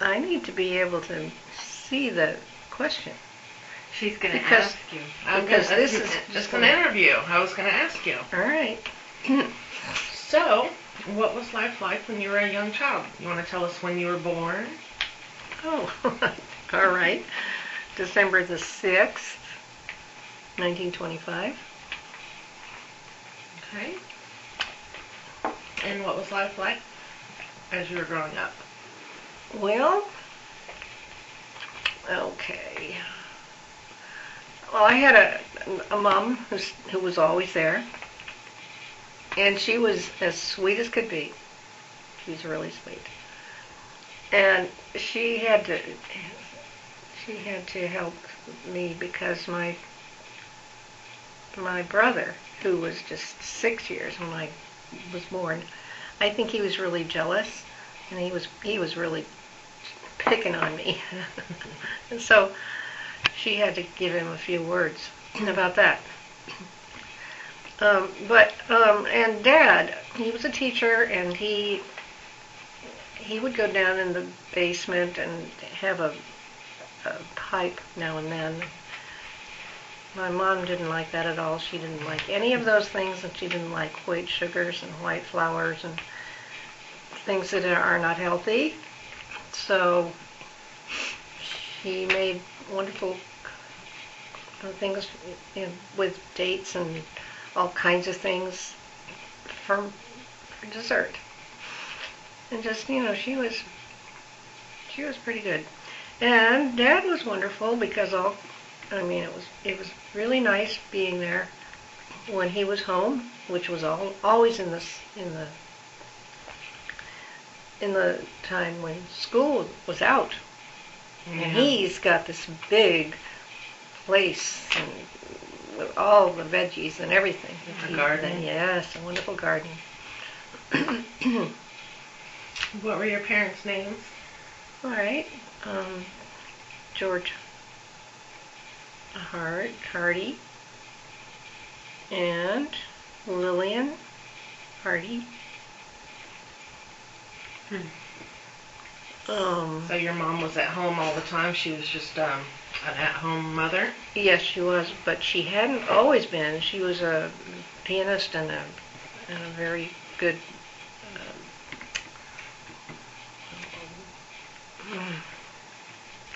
I need to be able to see the question. She's going to ask you. Because this is just an interview. I was going to ask you. All right. So, what was life like when you were a young child? You want to tell us when you were born? Oh, all right. December the 6th, 1925. Okay. And what was life like as you were growing up? Well, okay. Well, I had a mom who was always there, and she was as sweet as could be. She was really sweet, and she had to help me because my brother, who was just 6 years when I was born, I think he was really jealous, and he was really picking on me, and so she had to give him a few words about that. And Dad, he was a teacher, and he would go down in the basement and have a pipe now and then. My mom didn't like that at all. She didn't like any of those things, and she didn't like white sugars and white flours and things that are not healthy. So she made wonderful things, with dates and all kinds of things for dessert. And just, she was pretty good. And Dad was wonderful because it was really nice being there when he was home, which was always in the time when school was out. Yeah. And he's got this big place and with all the veggies and everything. A garden. Yes, a wonderful garden. What were your parents' names? All right. George Hardy and Lillian Hardy. So your mom was at home all the time? She was just an at-home mother? Yes, she was, but she hadn't always been. She was a pianist and a very good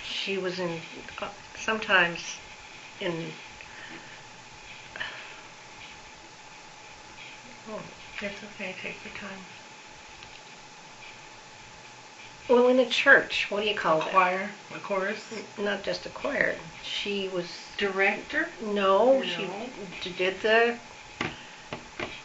she was in sometimes in It's okay, take your time. Well, in a church, what do you call that? Choir? A chorus? Not just a choir. She was... Director? No, she did the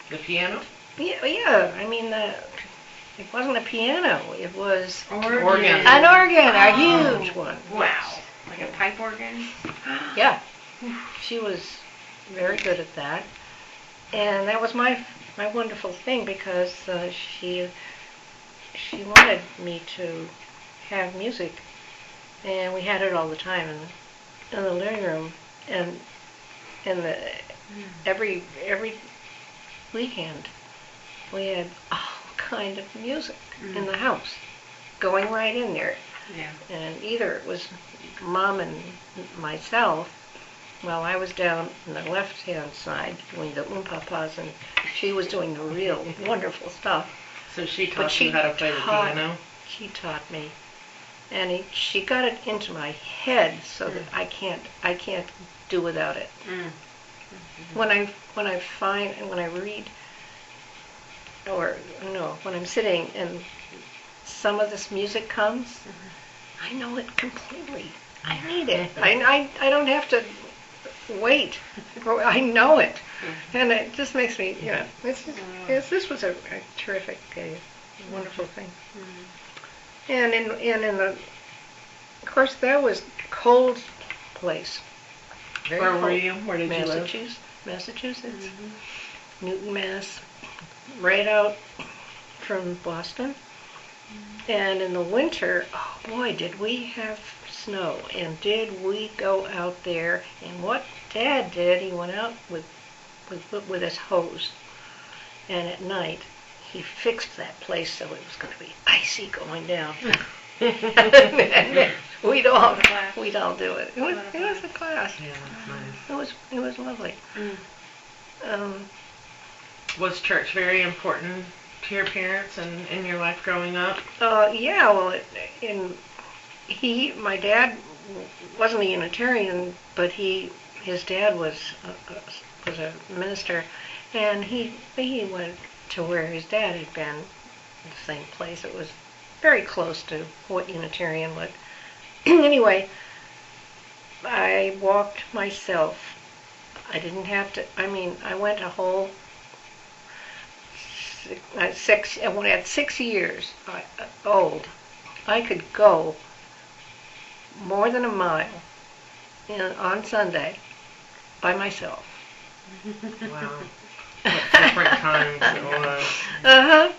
piano? Yeah. I mean, it wasn't a piano. It was... Organ. An organ, a huge one. Wow. Like a pipe organ? Yeah. She was very good at that. And that was my wonderful thing because she wanted me to have music, and we had it all the time in the living room, and every weekend we had all kind of music in the house, going right in there. Yeah. And either it was Mom and myself. Well, I was down on the left-hand side doing the pa-pas, and she was doing the real wonderful stuff. So she taught you how to play the piano? She taught me. And she got it into my head so that I can't do without it. When I read, or no, when I'm sitting and some of this music comes, I know it completely. I need it. I don't have to wait. I know it. And it just makes me, this was a terrific, wonderful thing. And in the, of course, that was a cold place. Very Where cold. were you? Where did you live? Massachusetts. Newton, Mass. Right out from Boston. And in the winter, oh boy, did we have snow. And did we go out there. And what Dad did, he went out with his hose. And at night, he fixed that place so it was going to be icy going down. We'd all do it. It was a class. Yeah, that's nice. It was lovely. Um, Was church very important to your parents and in your life growing up? yeah, well, my dad wasn't a Unitarian, but his dad was a minister, and he went to where his dad had been, the same place. It was very close to what Unitarian would. Anyway, I walked myself. I didn't have to. I mean, I went a whole six. When at 6 years old, I could go more than a mile on Sunday by myself. Wow. What different times it was. Uh-huh.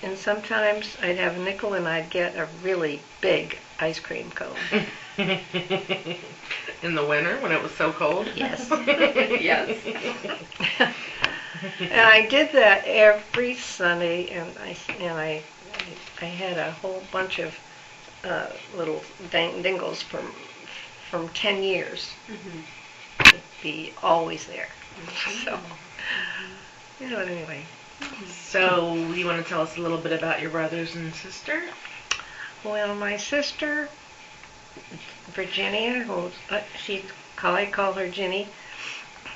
And sometimes I'd have a nickel and I'd get a really big ice cream cone. In the winter when it was so cold? Yes. Yes. And I did that every Sunday, and I had a whole bunch of little dingles from 10 years. To be always there. So, anyway. So, you want to tell us a little bit about your brothers and sister? Well, my sister, Virginia, I call her Ginny.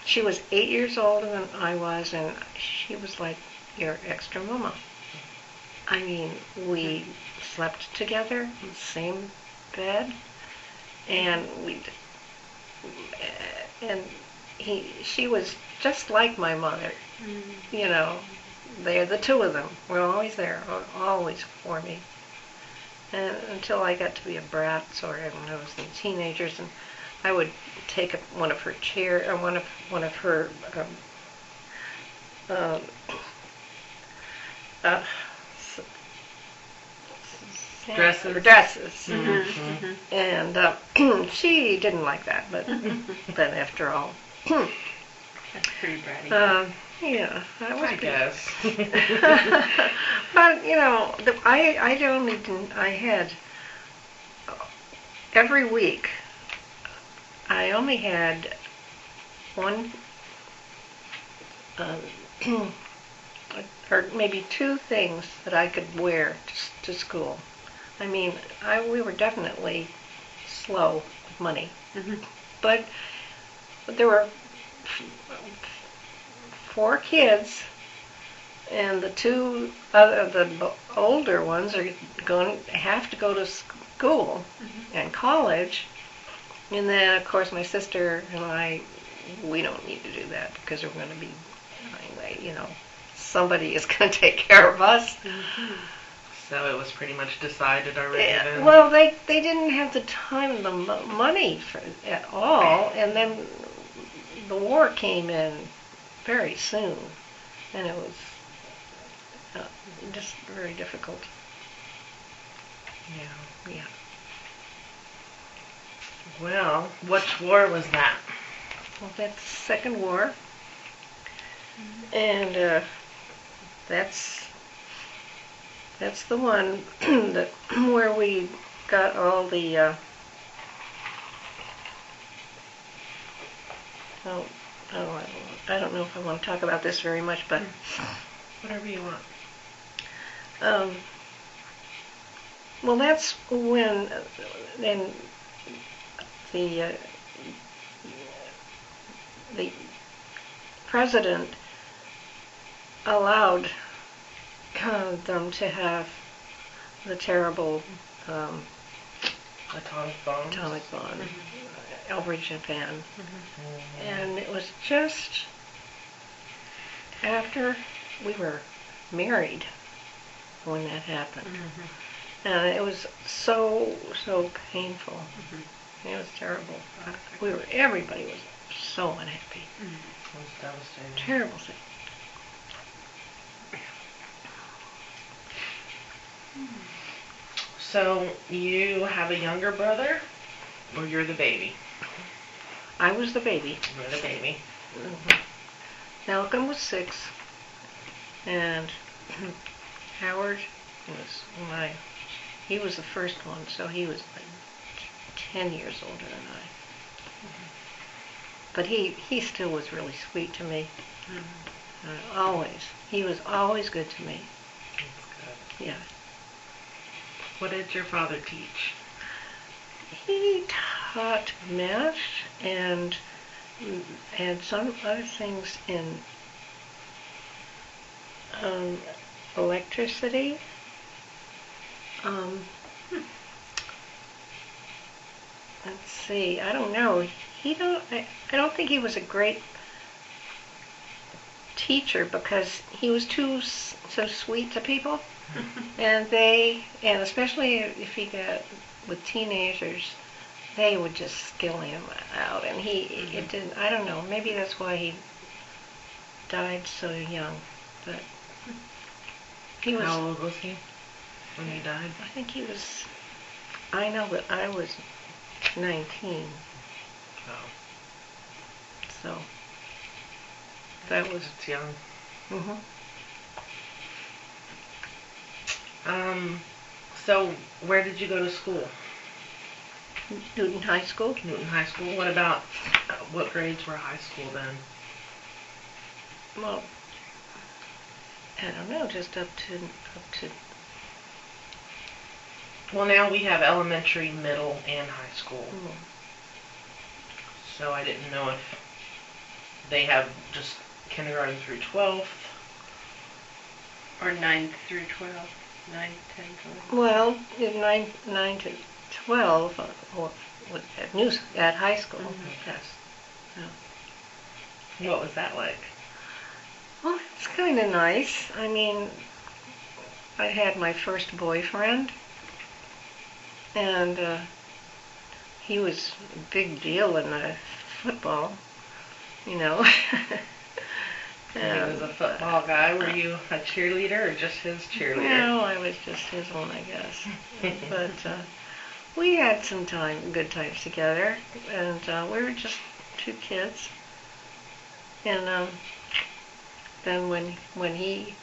She was 8 years older than I was, and she was like your extra mama. I mean, we slept together in the same bed, and she was just like my mother. You know, they're the two of them. Were always there, always for me. And until I got to be a brat, sort of, when I was in teenagers, and I would take one of her chair, or one of her dresses. And she didn't like that, but after all, that's pretty bratty. Yeah, I guess. But I had every week. I only had one, or maybe two things that I could wear to school. I mean, we were definitely slow with money, but there were 4 kids, and the older ones are have to go to school and college. And then, of course, my sister and we don't need to do that because we're going to be, anyway, somebody is going to take care of us. So it was pretty much decided already then? Well, they didn't have the time and the money at all, and then the war came in very soon, and it was just very difficult. Yeah. Well, which war was that? Well, that's the Second War, and that's the one where we got all the I don't know if I want to talk about this very much, but whatever you want. Well, that's when then the president allowed them to have the terrible atomic bomb over Japan. And it was just after we were married when that happened. And it was so painful. It was terrible. Everybody was so unhappy. It was devastating. Terrible thing. So you have a younger brother, or you're the baby? I was the baby. You're the baby. Malcolm was 6, and Howard he was the first one, so he was like 10 years older than I. But he still was really sweet to me. Always. He was always good to me. That's good. Yeah. What did your father teach? He taught math and some other things in electricity. Let's see. I don't know. I don't think he was a great teacher because he was so sweet to people, and especially if he got with teenagers, they would just skill him out, and it didn't. I don't know. Maybe that's why he died so young, but he was. How old was he when he died? I think he was. I know that I was 19. Oh. So that was. It's young. Mhm. So where did you go to school? Newton High School. Newton High School. What about, what grades were high school then? Well, I don't know, just up to. Well, now we have elementary, middle, and high school. So I didn't know if they have just kindergarten through 12th. Or 9 through 12. 9, 10, 12. Well, in 9 to 12, or at high school. Yes. Yeah. What was that like? Well, it's kind of nice. I mean, I had my first boyfriend, and he was a big deal in football, you know. He was a football guy. Were you a cheerleader or just his cheerleader? No, I was just his one, I guess. But we had some good times together, and we were just two kids. And then when he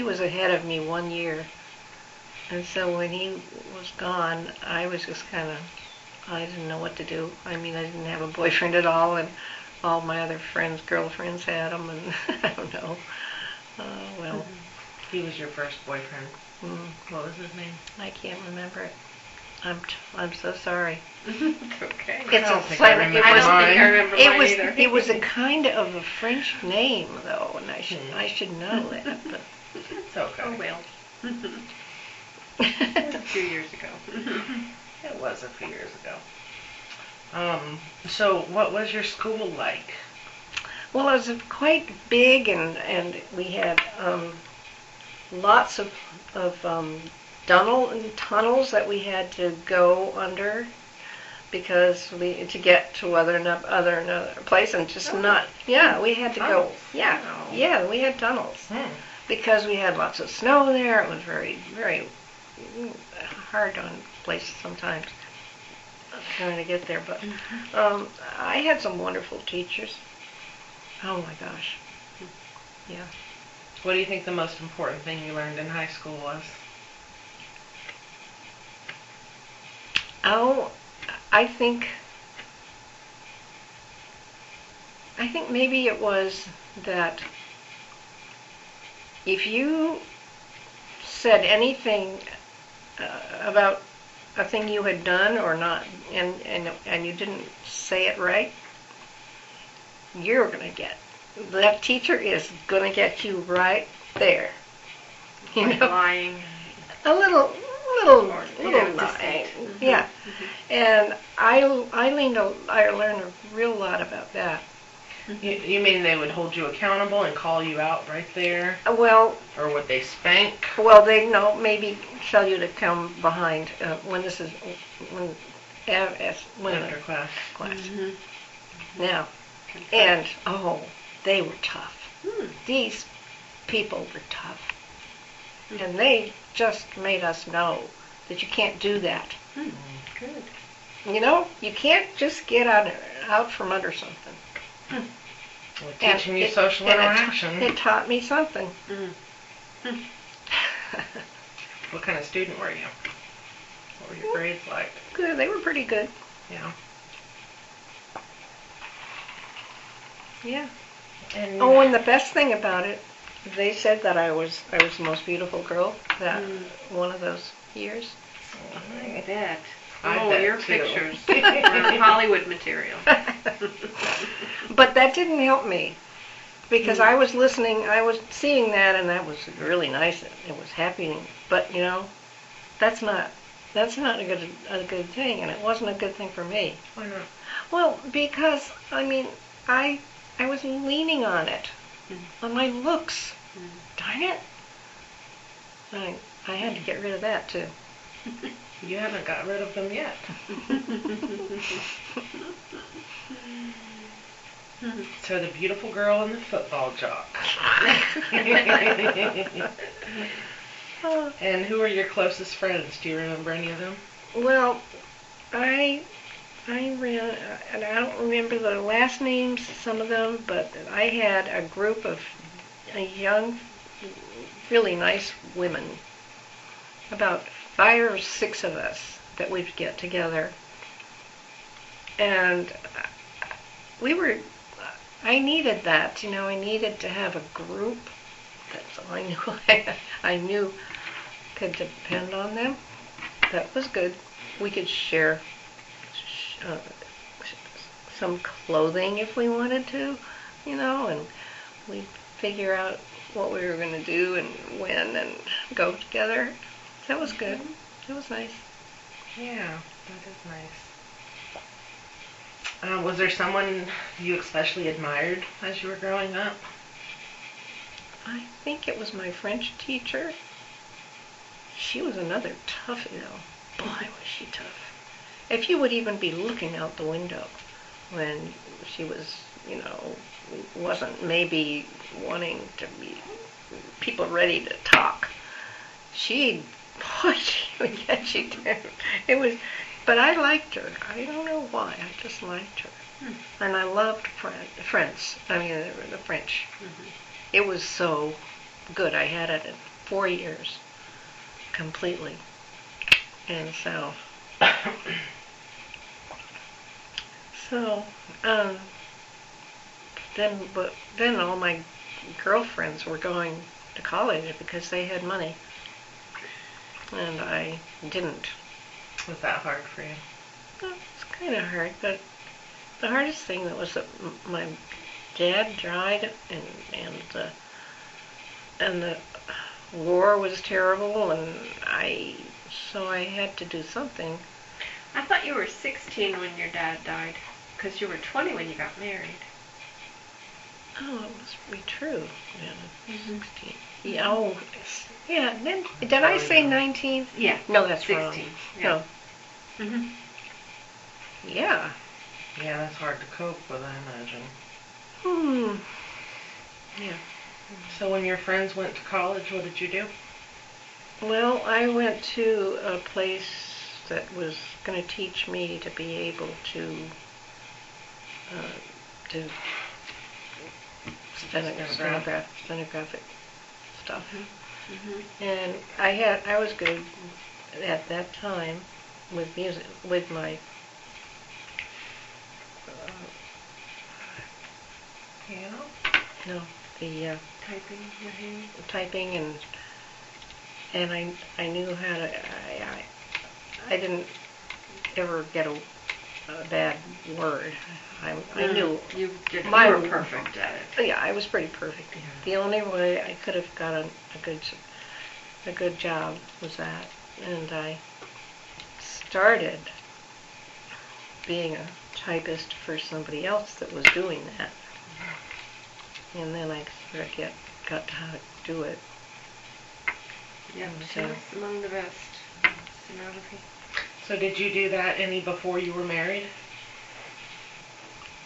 was ahead of me 1 year, and so when he was gone, I was just I didn't know what to do. I mean, I didn't have a boyfriend at all, and all my other girlfriends had them, and I don't know. Well. He was your first boyfriend. What was his name? I can't remember it. I'm so sorry. It's okay. It's I don't think I remember mine. Either. It was a kind of a French name, though, and I should know that. But It's okay. Oh well. It was a few years ago. It was a few years ago. So what was your school like? well, it was quite big, and we had lots of tunnels that we had to go under because to get to another place, and just not. Yeah, we had to Tunnels. go. Yeah, Wow. yeah, we had tunnels because we had lots of snow there. It was very, very hard on places sometimes trying to get there. But I had some wonderful teachers. Oh my gosh. Yeah. What do you think the most important thing you learned in high school was? Oh, I think maybe it was that if you said anything about a thing you had done or not, and you didn't say it right, you're gonna that teacher is gonna get you right there. You Like know, lying. a little lying. Deceit. Yeah. And I learned a real lot about that. You mean they would hold you accountable and call you out right there? Well, Or would they spank? they maybe tell you to come behind when After class. class. Mm-hmm. Now, and they were tough. Hmm. These people were tough, and they just made us know that you can't do that. Good. You know, you can't just get out from under something. Well, teaching you social and interaction. It taught me something. What kind of student were you? What were your grades like? Good. They were pretty good. Yeah. Yeah. And Oh, and the best thing about it, they said that I was the most beautiful girl that one of those years. I bet. I Oh, bet your too. pictures were Hollywood material. But that didn't help me because I was listening, I was seeing that, and that was really nice. It was happy, but that's not a good thing, and it wasn't a good thing for me. Why not? Well, because I was leaning on it, on my looks. Darn it! I had to get rid of that too. You haven't got rid of them yet. So the beautiful girl and the football jock. And who are your closest friends? Do you remember any of them? Well, I ran, and I don't remember the last names, some of them, but I had a group of young, really nice women, about 5 or 6 of us that we'd get together. And I needed that, I needed to have a group that I knew could depend on them. That was good. We could share some clothing if we wanted to, and we'd figure out what we were going to do and when and go together. That was good. It was nice. Yeah, that is nice. Was there someone you especially admired as you were growing up? I think it was my French teacher. She was another toughie, though. Boy, was she tough. If you would even be looking out the window when she was, wasn't maybe wanting to be people ready to talk, she would get you down. But I liked her. I don't know why. I just liked her. And I loved French. The French. It was so good. I had it in 4 years, completely. And so, then all my girlfriends were going to college because they had money, and I didn't. Was that hard for you? Well, it's kind of hard, but the hardest thing was that my dad died, and the war was terrible, and so I had to do something. I thought you were 16 when your dad died, because you were 20 when you got married. Oh, it must be true. Yeah, 16. Yeah, oh, yeah. Then did I say 19? Yeah. No, that's 16. wrong. Yeah. No. Yeah. Yeah, that's hard to cope with, I imagine. Yeah. So when your friends went to college, what did you do? Well, I went to a place that was going to teach me to be able to stenographic stuff. And I was good at that time with music, with my Piano? no, the typing, and I knew how to. I didn't ever get a bad word. I knew you were perfect at it. Yeah, I was pretty perfect. The only way I could have got a good job was that, and I started being a typist for somebody else that was doing that, and then I sort of got how to do it. Yeah, she was among the best. Stenography. So did you do that any before you were married?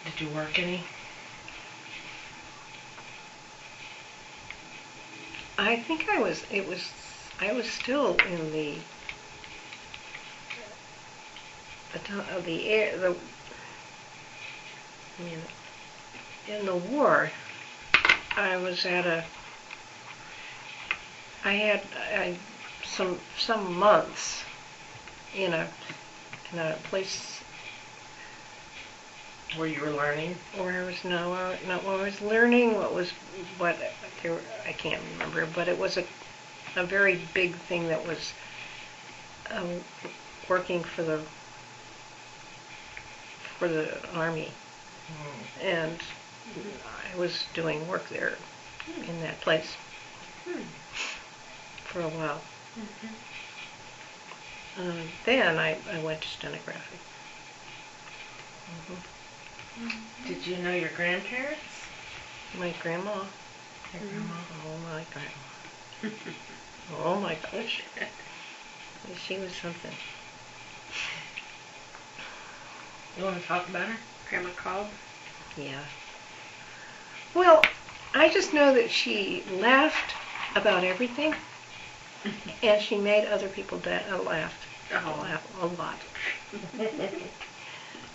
Did you work any? I think I was still in in the war. I was at I some months in a place Where you were learning? where I was where I was learning what there I can't remember, but it was a very big thing that was um, working for the army, and I was doing work there in that place for a while. Then I went to stenography. Did you know your grandparents? My grandma. Your grandma. Oh my grandma. Oh my gosh. She was something. You want to talk about her? Grandma Cobb. Yeah. Well, I just know that she laughed about everything, and she made other people laugh a lot.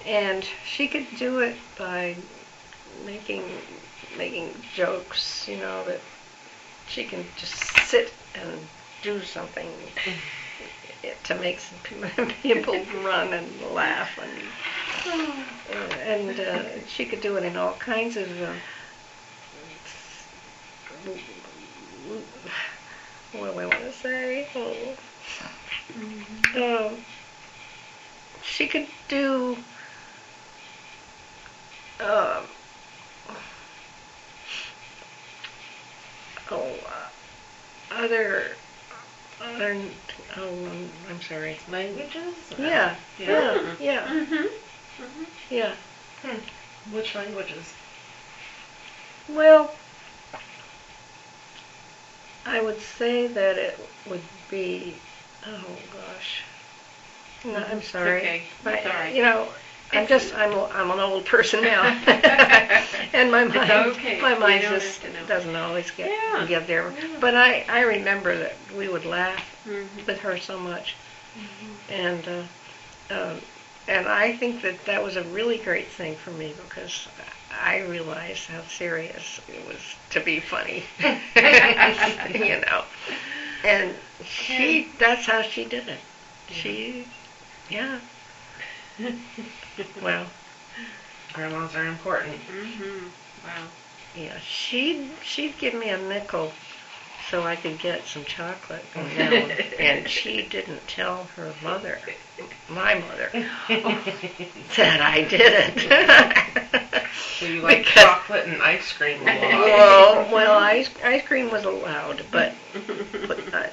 And she could do it by making jokes, that she can just sit and do something to make some people run and laugh, and she could do it in all kinds of what do I want to say? She could do uh, other I'm sorry. Languages? Yeah. Yeah. Which languages? Well, I would say that it would be, oh gosh. No, I'm sorry. Okay. But, Sorry. I'm an old person now, and my mind just doesn't always get there. Yeah. But I remember that we would laugh with her so much, and I think that was a really great thing for me, because I realized how serious it was to be funny, and that's how she did it. Yeah. Well, Grandmas are important. Wow. yeah, she'd give me a nickel so I could get some chocolate from Helen, and she didn't tell her mother, my mother, that I did it. So you like chocolate and ice cream a lot? Well, ice cream was allowed, but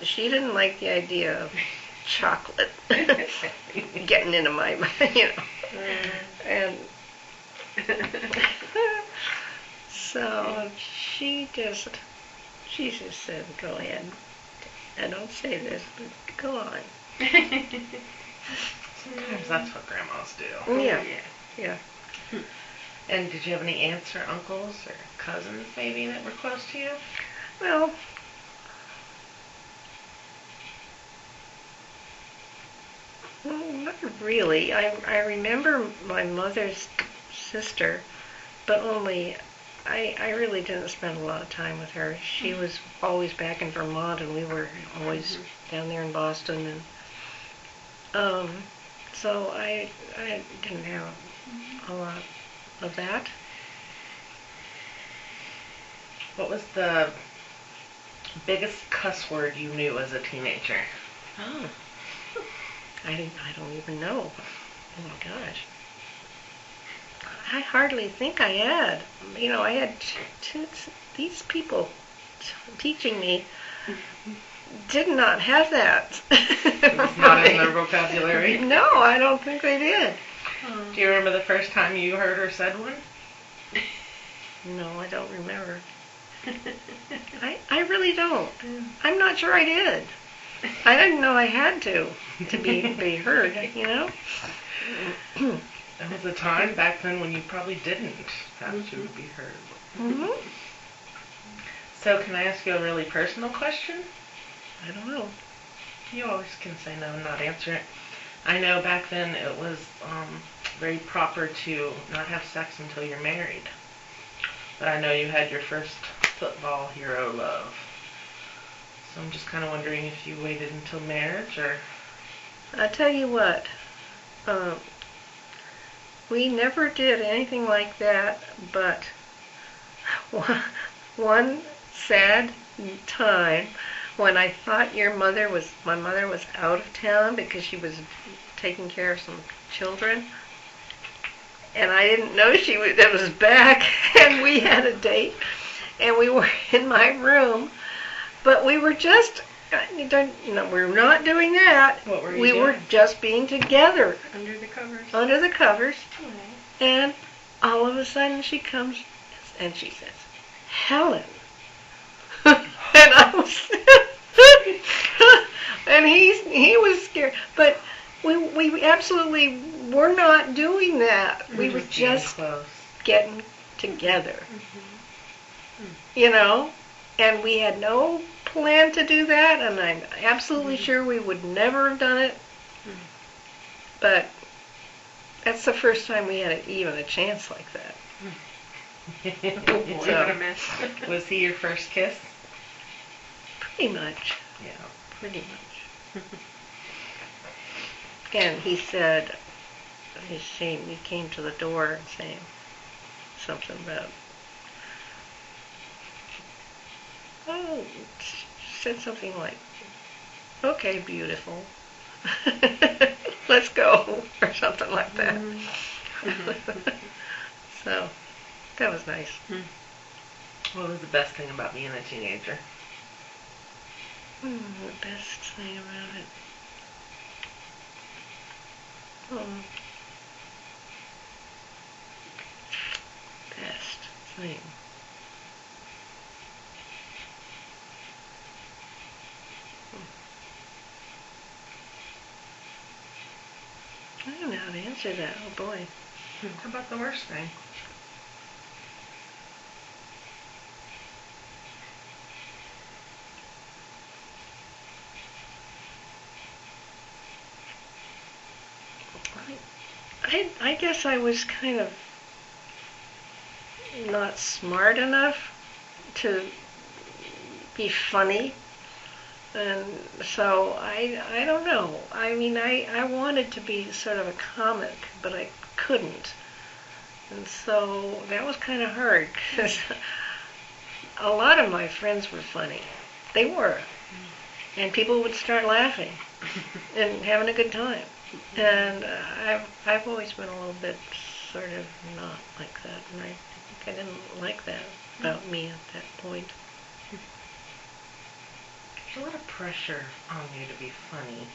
she didn't like the idea of chocolate getting into my, and so she just said, go ahead. I don't say this, but go on. Sometimes that's what grandmas do. Yeah. And did you have any aunts or uncles or cousins maybe that were close to you? Well, not really. I remember my mother's sister, but only I really didn't spend a lot of time with her. She was always back in Vermont, and we were always down there in Boston, and so I didn't have a lot of that. What was the biggest cuss word you knew as a teenager? Oh, I don't even know. Oh my gosh. I hardly think I had. I had these people teaching me did not have that. It was not in their vocabulary? No, I don't think they did. Do you remember the first time you heard or said one? No, I don't remember. I really don't. I'm not sure I did. I didn't know I had to be heard, There was a time back then when you probably didn't have to be heard. Mm-hmm. So can I ask you a really personal question? I don't know. You always can say no and not answer it. I know back then it was very proper to not have sex until you're married. But I know you had your first football hero love. So I'm just kind of wondering if you waited until marriage or... I tell you what, we never did anything like that, but one sad time when I thought my mother was out of town because she was taking care of some children, and I didn't know that was back, and we had a date, and we were in my room, but we were just, we're not doing that. What were you We doing? were just being together Under the covers. under the covers, Oh. and all of a sudden she comes and she says, "Helen." And I was, and he was scared, but we absolutely were not doing that. We were just close. getting together, Mm-hmm. and we had no plan to do that, and I'm absolutely sure we would never have done it, but that's the first time we had even a chance like that. Oh boy, So- what a mess. Was he your first kiss? Pretty much. Yeah. Pretty much. And he said, he came to the door and saying something about, said something like, "Okay, beautiful. Let's go," or something like that. So, that was nice. What was the best thing about being a teenager? The best thing about it. Best thing. I don't know how to answer that. Oh boy. How about the worst thing? I guess I was kind of not smart enough to be funny, and so I don't know. I mean, I wanted to be sort of a comic, but I couldn't, and so that was kind of hard because a lot of my friends were funny. They were, and people would start laughing and having a good time. And I've always been a little bit sort of not like that, and I think I didn't like that about me at that point. There's a lot of pressure on you to be funny.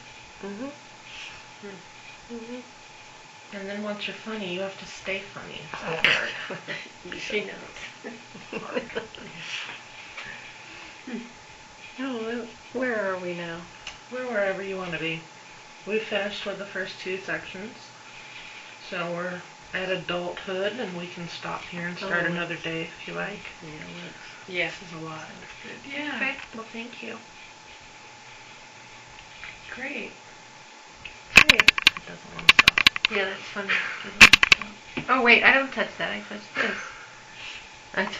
Mhm. Mhm. And then once you're funny, you have to stay funny. She knows. Oh, where are we now? We're wherever you want to be. We finished with the first two sections. So we're at adulthood, and we can stop here and start another day if you like. Yes. This is a lot. Yeah. Okay, well thank you. Great. Great. It doesn't want to stop. Yeah, that's funny. Oh wait, I don't touch that. I touch this. I